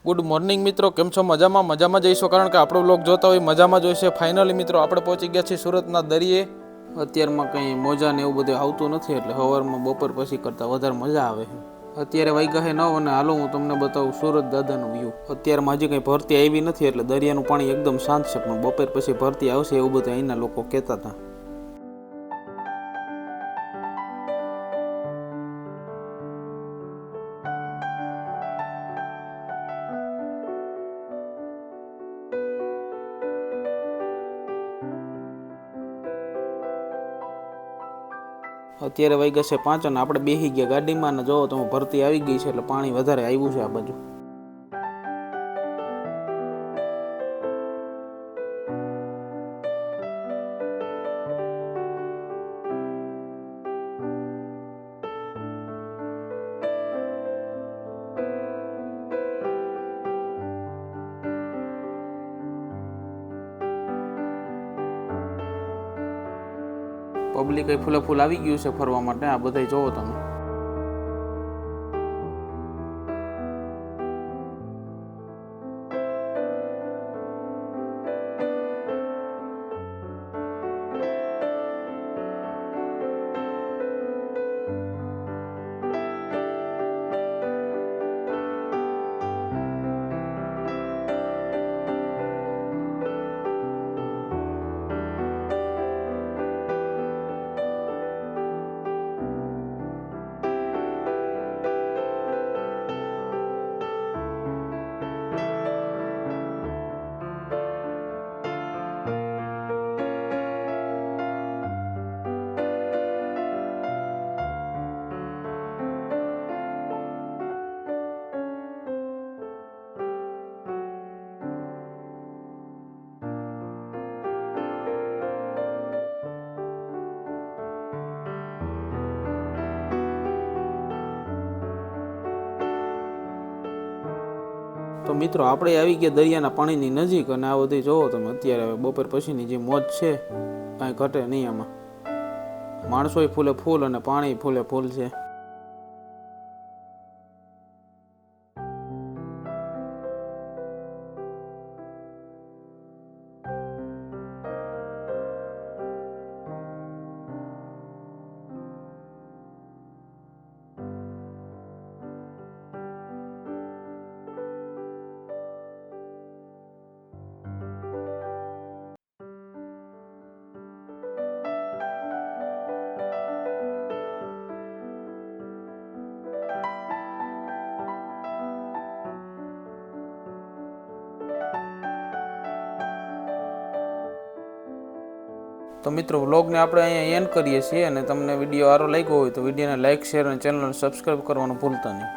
Good morning મિત્રો, કેમ છો? મજામાં જઈશું, કારણ કે આપણો વ્લોગ જોતા હોય મજામાં જ હોય છે. ફાઇનલી મિત્રો આપણે પહોંચી ગયા છીએ સુરતના દરિયે. અત્યારમાં કંઈ મોજા ને એવું બધું આવતું નથી, એટલે સવારમાં બપોર પછી કરતાં વધારે મજા આવે છે. અત્યારે વાગ્યા છે 9 અને હાલો હું તમને બતાવું સુરત દાદાનું વ્યૂ. અત્યારમાં હજી કંઈ ભરતી આવી નથી, એટલે દરિયાનું પાણી એકદમ શાંત છે, પણ બપોર પછી ભરતી આવશે એવું બધું અહીંના લોકો કહેતા હતા. અત્યારે વાગ્યા છે 5 અને આપણે બેસી ગયા ગાડીમાં, અને જોવો તમે ભરતી આવી ગઈ છે, એટલે પાણી વધારે આવ્યું છે આ બાજુ. પબ્લિક એ ફૂલે ફૂલ આવી ગયું છે ફરવા માટે. આ બધા જોવો તમે. તો મિત્રો આપણે આવી ગયા દરિયાના પાણીની નજીક, અને આ બધી જોવો તમે. અત્યારે બપોર પછીની જે મોજ છે કાંઈ ઘટે નહીં આમાં. માણસોય ફૂલે ફૂલ અને પાણી ફૂલે ફૂલ છે. તો મિત્રો વ્લોગને આપણે અહીંયા એન્ડ કરીએ છીએ, અને તમને વિડીયો સારો લાગ્યો હોય તો વિડીયોને લાઇક, શેર અને ચેનલને સબસ્ક્રાઈબ કરવાનું ભૂલતા નહીં.